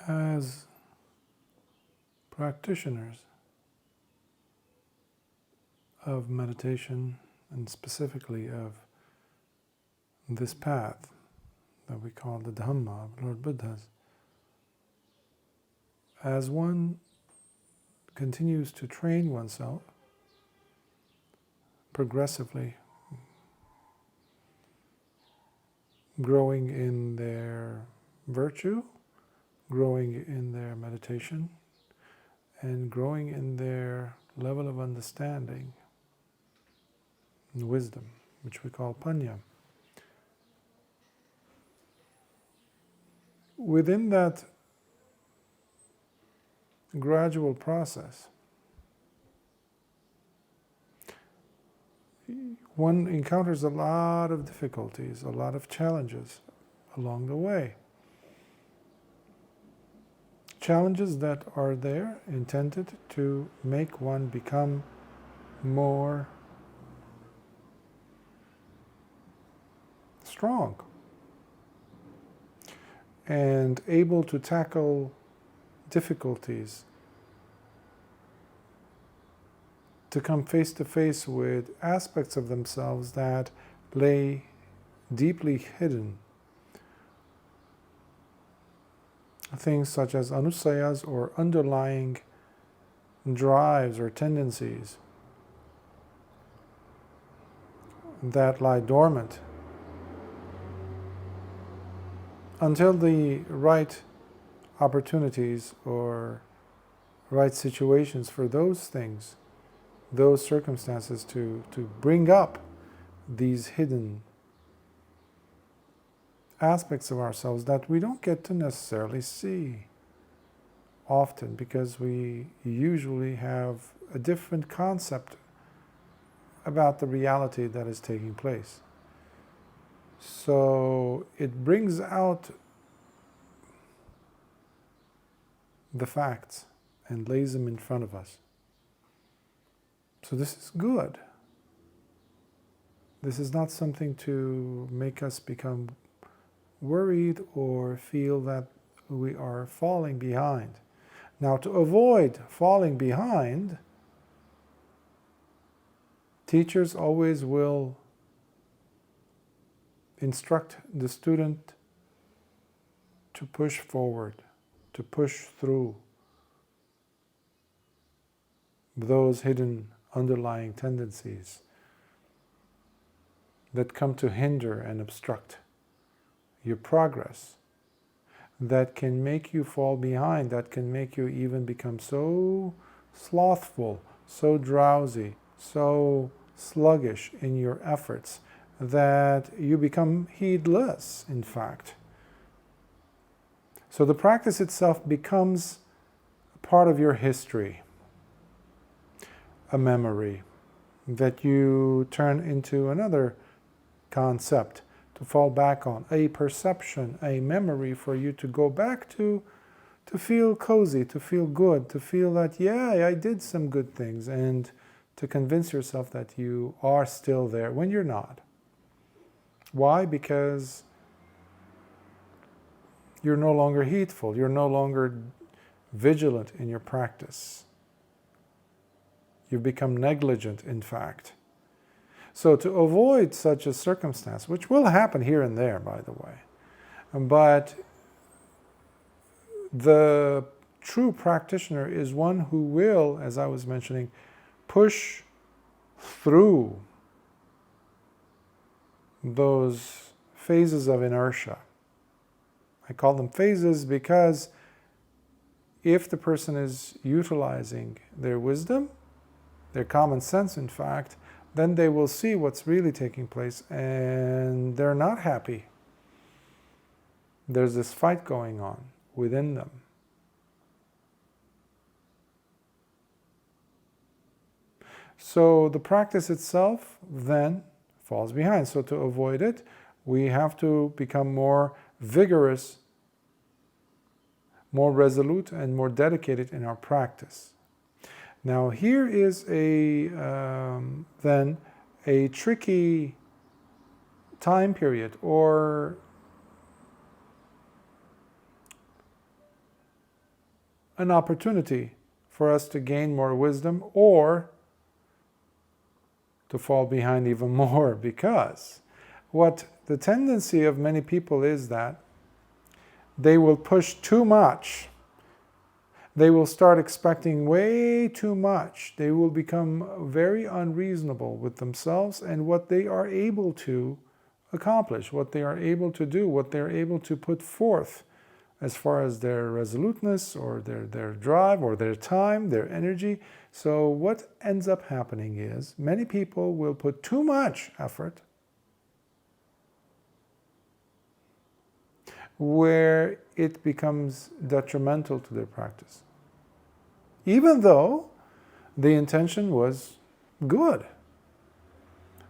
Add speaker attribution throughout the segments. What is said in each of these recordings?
Speaker 1: As practitioners of meditation, and specifically of this path that we call the Dhamma of Lord Buddha's, as one continues to train oneself progressively, growing in their virtue, growing in their meditation, and growing in their level of understanding and wisdom, which we call panya. Within that gradual process, one encounters a lot of difficulties, a lot of challenges along the way. Challenges that are there intended to make one become more strong and able to tackle difficulties, to come face to face with aspects of themselves that lay deeply hidden. Things such as anusayas, or underlying drives or tendencies that lie dormant until the right opportunities or right situations for those things, those circumstances to bring up these hidden aspects of ourselves that we don't get to necessarily see often, because we usually have a different concept about the reality that is taking place. So it brings out the facts and lays them in front of us. So this is good. This is not something to make us become worried or feel that we are falling behind. Now, to avoid falling behind, teachers always will instruct the student to push forward, to push through those hidden underlying tendencies that come to hinder and obstruct your progress, that can make you fall behind, that can make you even become so slothful, so drowsy, so sluggish in your efforts that you become heedless, in fact. So the practice itself becomes a part of your history, a memory that you turn into another concept to fall back on, a perception, a memory for you to go back to feel cozy, to feel good, to feel that, yeah, I did some good things, and to convince yourself that you are still there when you're not. Why? Because you're no longer heedful, you're no longer vigilant in your practice. You've become negligent, in fact. So to avoid such a circumstance, which will happen here and there, by the way, but the true practitioner is one who will, as I was mentioning, push through those phases of inertia. I call them phases because if the person is utilizing their wisdom, their common sense, in fact, then they will see what's really taking place, and they're not happy. There's this fight going on within them. So the practice itself then falls behind. So to avoid it, we have to become more vigorous, more resolute, and more dedicated in our practice. Now here is then a tricky time period, or an opportunity for us to gain more wisdom or to fall behind even more, because what the tendency of many people is that they will push too much. They will start expecting way too much. They will become very unreasonable with themselves and what they are able to accomplish, what they are able to do, what they're able to put forth as far as their resoluteness or their drive or their time, their energy. So what ends up happening is many people will put too much effort where it becomes detrimental to their practice, even though the intention was good.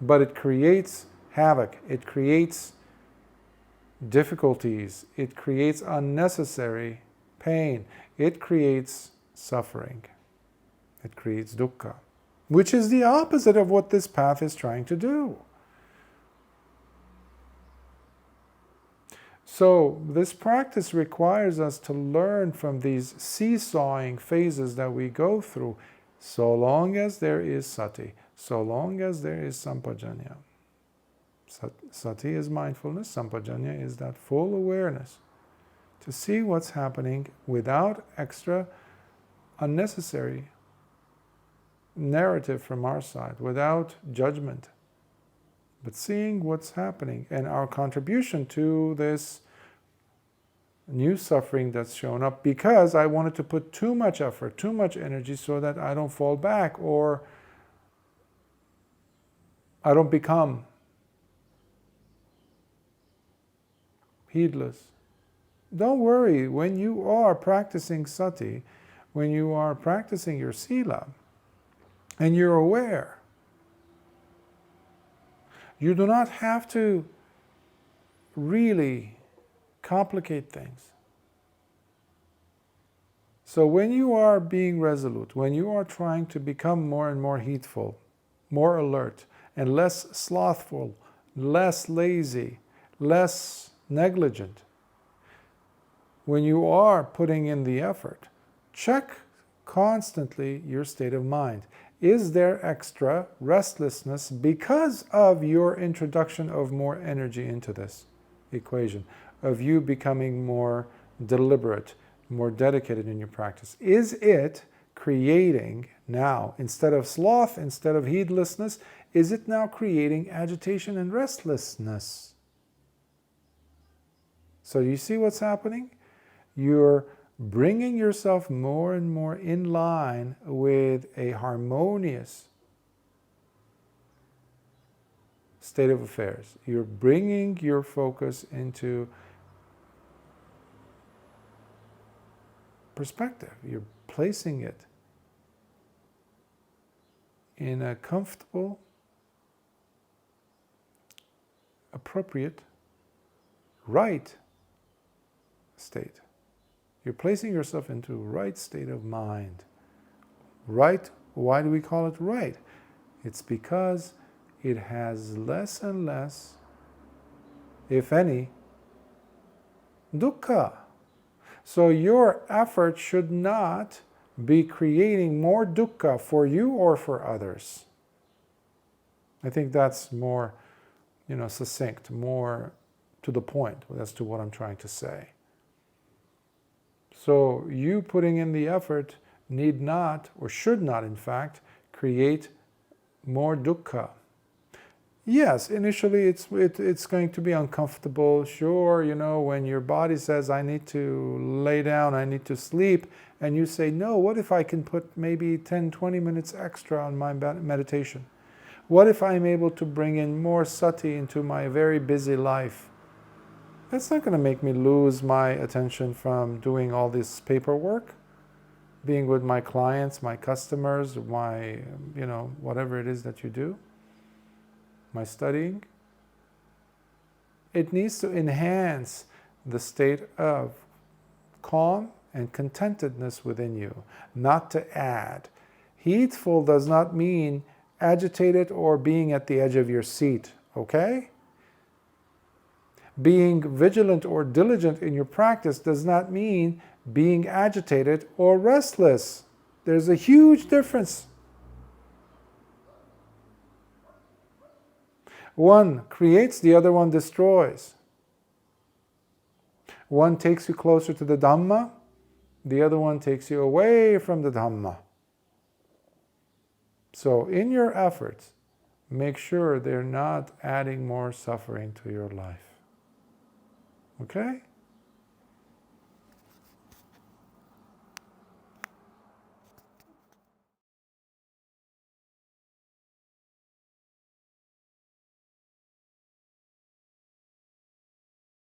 Speaker 1: But it creates havoc, it creates difficulties, it creates unnecessary pain, it creates suffering, it creates dukkha, which is the opposite of what this path is trying to do. So this practice requires us to learn from these seesawing phases that we go through, so long as there is sati, so long as there is sampajanya. Sati is mindfulness, sampajanya is that full awareness to see what's happening without extra unnecessary narrative from our side, without judgment, but seeing what's happening and our contribution to this new suffering that's shown up because I wanted to put too much effort, too much energy so that I don't fall back or I don't become heedless. Don't worry, when you are practicing sati, when you are practicing your sila, and you're aware, you do not have to really complicate things. So when you are being resolute, when you are trying to become more and more heedful, more alert, and less slothful, less lazy, less negligent, when you are putting in the effort, check constantly your state of mind. Is there extra restlessness because of your introduction of more energy into this equation, of you becoming more deliberate, more dedicated in your practice? Is it creating now, instead of sloth, instead of heedlessness, is it now creating agitation and restlessness? So you see what's happening? You're bringing yourself more and more in line with a harmonious state of affairs. You're bringing your focus into perspective. You're placing it in a comfortable, appropriate, right state. You're placing yourself into a right state of mind. Right, why do we call it right? It's because it has less and less, if any, dukkha. So your effort should not be creating more dukkha for you or for others. I think that's more, succinct, more to the point as to what I'm trying to say. So you putting in the effort need not, or should not in fact, create more dukkha. Yes, initially it's going to be uncomfortable. Sure, when your body says, I need to lay down, I need to sleep, and you say, no, what if I can put maybe 10, 20 minutes extra on my meditation? What if I'm able to bring in more sati into my very busy life? That's not going to make me lose my attention from doing all this paperwork, being with my clients, my customers, my, whatever it is that you do, my studying. It needs to enhance the state of calm and contentedness within you, not to add. Heedful does not mean agitated or being at the edge of your seat, okay? Being vigilant or diligent in your practice does not mean being agitated or restless. There's a huge difference. One creates, the other one destroys. One takes you closer to the Dhamma, the other one takes you away from the Dhamma. So in your efforts, make sure they're not adding more suffering to your life. Okay?